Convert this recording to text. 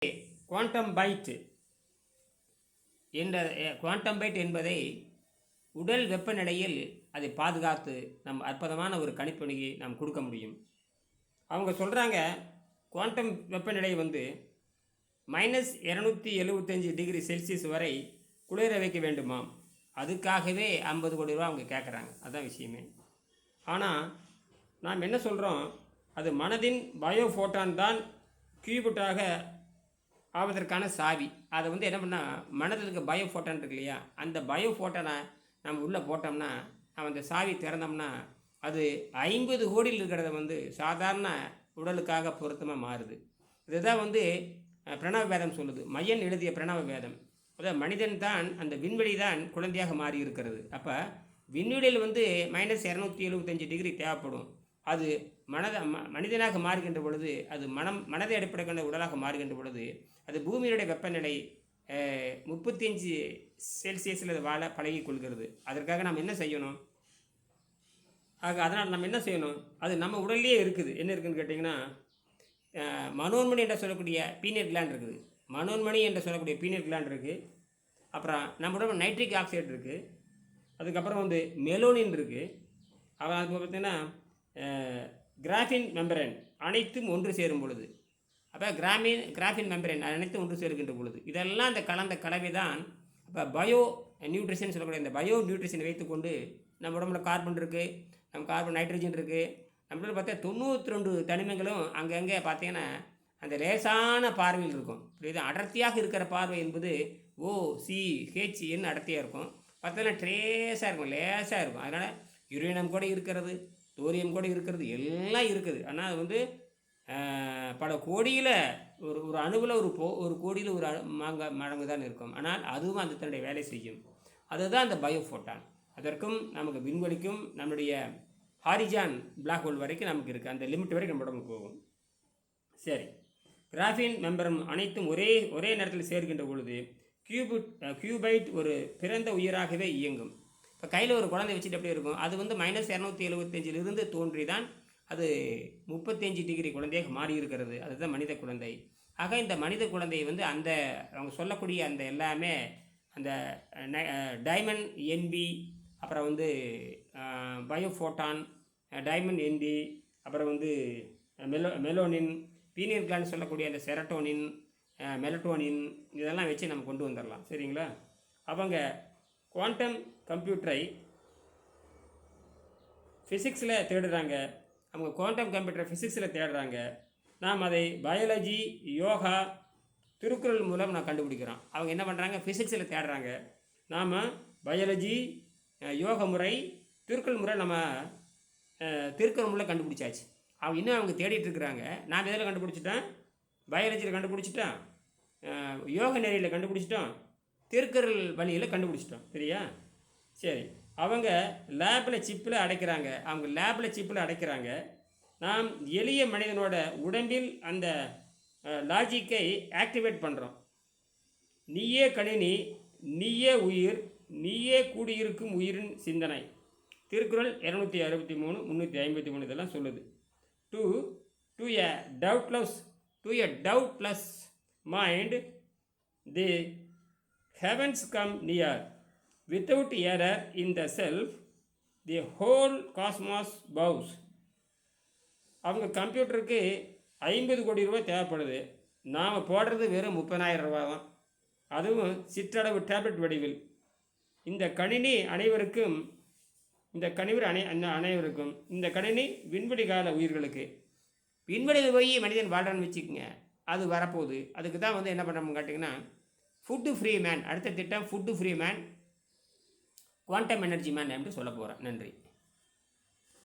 Quantum byte என்ற quantum byte என்பதை உடல் வெப்பநிலையில் அதை பாதுகாத்து நம் அற்புதமான ஒரு கணிப்பொழியை நாம் கொடுக்க முடியும். அவங்க சொல்கிறாங்க குவாண்டம் வெப்பநிலை வந்து -275°C வரை குளிர வைக்க வேண்டுமாம். அதுக்காகவே 50 கோடி ரூபா அவங்க கேட்குறாங்க. அதுதான் விஷயமே. ஆனால் நாம் என்ன சொல்கிறோம், அது மனதின் பயோஃபோட்டான் தான் கியூபிட்டாக ஆவதற்கான சாவி. அதை வந்து என்ன பண்ணால் மனதில் இருக்க பயோஃபோட்டான் இருக்கு இல்லையா, அந்த பயோஃபோட்டானை நம்ம உள்ளே போட்டோம்னா நம்ம அந்த சாவி திறந்தோம்னா அது 50 கோடியில் இருக்கிறத வந்து சாதாரண உடலுக்காக பொருத்தமாக மாறுது. இதுதான் வந்து பிரணவ வேதம் சொல்லுது. மையன் எழுதிய பிரணவ வேதம். அதாவது மனிதன் தான் அந்த விண்வெளி தான் குழந்தையாக மாறி இருக்கிறது. அப்போ விண்வெளியில் வந்து -275° தேவைப்படும். அது மனிதனாக மாறுகின்ற பொழுது, அது மனதை அடிப்படை கொண்ட உடலாக மாறுகின்ற பொழுது, அது பூமியுடைய வெப்பநிலை 35°C வாழ பழகி கொள்கிறது. அதற்காக நாம் என்ன செய்யணும்? அதனால் நம்ம என்ன செய்யணும்? அது நம்ம உடல்லையே இருக்குது. என்ன இருக்குதுன்னு கேட்டிங்கன்னா, மனோன்மணி என்று சொல்லக்கூடிய பீனியல் கிளாண்ட் இருக்குது. மனோன்மணி என்று சொல்லக்கூடிய பீனியல் கிளாண்ட் இருக்குது. அப்புறம் நம்ம உடம்பு நைட்ரிக் ஆக்சைடு இருக்குது. அதுக்கப்புறம் வந்து மெலோனின் இருக்குது. அப்புறம் அது பார்த்திங்கன்னா கிராஃபின் மெம்பரேன் அனைத்தும் ஒன்று சேரும் பொழுது, அப்போ கிராஃபின் மெம்பரேன் அனைத்தும் ஒன்று சேருகின்ற பொழுது, இதெல்லாம் அந்த கலந்த கலவை தான் இப்போ பயோ நியூட்ரிஷன் சொல்லக்கூடிய இந்த பயோ நியூட்ரிஷனை வைத்துக்கொண்டு நம்ம உடம்புல கார்பன் இருக்குது, நம்ம கார்பன் நைட்ரஜன் இருக்குது. நம்மளோட பார்த்தா 92 தனிமங்களும் அங்கங்கே பார்த்தீங்கன்னா அந்த லேசான பார்வையில் இருக்கும். இது அடர்த்தியாக இருக்கிற பார்வை என்பது OCHN அடர்த்தியாக இருக்கும். பார்த்தீங்கன்னா ட்ரேஸாக இருக்கும், லேசாக இருக்கும். அதனால் யுரேனியம் கூட இருக்கிறது, தோரியம் கூட இருக்கிறது, எல்லாம் இருக்குது. ஆனால் அது வந்து பல கோடியில் ஒரு அணுவில் ஒரு கோடியில் ஒரு மடங்கு தான் இருக்கும். ஆனால் அதுவும் அந்த தன்னுடைய வேலை செய்யும். அதுதான் அந்த பயோஃபோட்டான். அதற்கும் நமக்கு விண்வெளிக்கும் நம்முடைய ஹாரிஜான் பிளாக் ஹோல் வரைக்கும் நமக்கு இருக்குது. அந்த லிமிட் வரைக்கும் நம்ம உடம்புக்கு போகும். சரி, கிராஃபின் மெம்பரம் அனைத்தும் ஒரே நேரத்தில் சேர்க்கின்ற பொழுது கியூபைட் ஒரு பிறந்த உயிராகவே இயங்கும். இப்போ கையில் ஒரு குழந்தை வச்சுட்டு எப்படி இருக்கும், அது வந்து -275 தோன்றி தான் அது 35° குழந்தையாக மாறி இருக்கிறது. அதுதான் மனித குழந்தை. ஆக இந்த மனித குழந்தை வந்து அந்த அவங்க சொல்லக்கூடிய அந்த எல்லாமே அந்த டைமண்ட் என்பி, அப்புறம் வந்து பயோஃபோட்டான், டைமண்ட் என்பி, அப்புறம் வந்து மெலோனின், பீனியல் கிளாண்ட் சொல்லக்கூடிய அந்த செரட்டோனின், மெலட்டோனின், இதெல்லாம் வச்சு நம்ம கொண்டு வந்துடலாம். சரிங்களா? அவங்க குவாண்டம் கம்ப்யூட்டரை ஃபிசிக்ஸில் தேடுறாங்க. அவங்க குவாண்டம் கம்ப்யூட்டரை ஃபிசிக்ஸில் தேடுறாங்க. நாம் அதை பயாலஜி, யோகா, திருக்குறள் மூலம் நான் கண்டுபிடிக்கிறோம். அவங்க என்ன பண்ணுறாங்க? ஃபிசிக்ஸில் தேடுறாங்க. நாம் பயாலஜி, யோக முறை, திருக்குறள் முறை நம்ம திருக்குறள் முறை கண்டுபிடிச்சாச்சு. அவங்க தேடிட்டு இருக்கிறாங்க. நாம் எதில் கண்டுபிடிச்சிட்டோம்? பயாலஜியில் கண்டுபிடிச்சிட்டோம், யோக நெறியில் கண்டுபிடிச்சிட்டோம், திருக்குறள் வழியில் கண்டுபிடிச்சிட்டோம். சரியா? சரி, அவங்க லேபில் சிப்பில் அடைக்கிறாங்க. நாம் எளிய மனிதனோட உடம்பில் அந்த லாஜிக்கை ஆக்டிவேட் பண்ணுறோம். நீயே கணினி, நீயே உயிர், நீயே கூடியிருக்கும் உயிரின் சிந்தனை. திருக்குறள் 263, 353 இதெல்லாம் சொல்லுது. To a doubtless mind, the heavens come near. Without error in the self, the whole cosmos bows. அவங்க கம்ப்யூட்டருக்கு 50 கோடி ரூபாய் தேவைப்படுது. நாம் போடுறது வெறும் 30,000 ரூபா தான். அதுவும் சிற்றளவு டேப்லெட் வடிவில். இந்த கணினி அனைவருக்கும், இந்த கணினி விண்வெளி கால உயிர்களுக்கு. விண்வெளியில் போய் மனிதன் வாழ்றான்னு வச்சுக்கோங்க, அது வரப்போகுது. அதுக்கு தான் வந்து என்ன பண்ணுறோம்னு கேட்டிங்கன்னா, ஃபுட்டு ஃப்ரீ மேன், அடுத்த திட்டம் food free man, quantum energy man என்று சொல்ல போகிறேன். நன்றி.